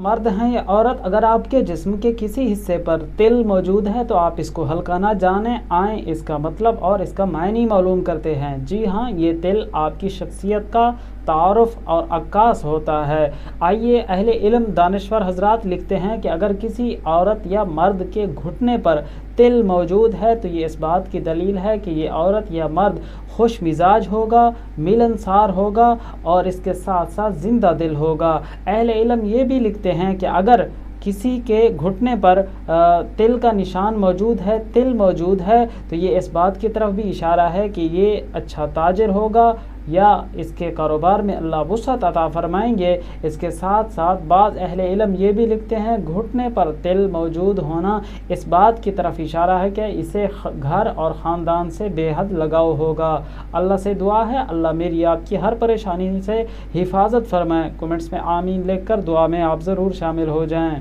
मर्द हैं या औरत, अगर आपके जिस्म के किसी हिस्से पर तिल मौजूद है तो आप इसको हल्का ना जानें। आएँ इसका मतलब और इसका मायने मालूम करते हैं। जी हाँ, ये तिल आपकी शख्सियत का तारुफ और अक्कास होता है। आइए, अहले इल्म दानिश्वर हजरात लिखते हैं कि अगर किसी औरत या मर्द के घुटने पर तिल मौजूद है तो ये इस बात की दलील है कि ये औरत या मर्द खुश मिजाज होगा, मिलनसार होगा और इसके साथ साथ ज़िंदा दिल होगा। अहले इल्म ये भी लिखते हैं कि अगर किसी के घुटने पर तिल का निशान मौजूद है, तिल मौजूद है, तो ये इस बात की तरफ भी इशारा है कि ये अच्छा ताजिर होगा या इसके कारोबार में अल्लाह वुसअत अता फरमाएंगे। इसके साथ साथ बाज़ अहले इल्म ये भी लिखते हैं घुटने पर तिल मौजूद होना इस बात की तरफ इशारा है कि इसे घर और ख़ानदान से बेहद लगाव होगा। अल्लाह से दुआ है अल्लाह मेरी आपकी हर परेशानी से हिफाजत फरमाए। कमेंट्स में आमीन लिख कर दुआ में आप ज़रूर शामिल हो जाएँ।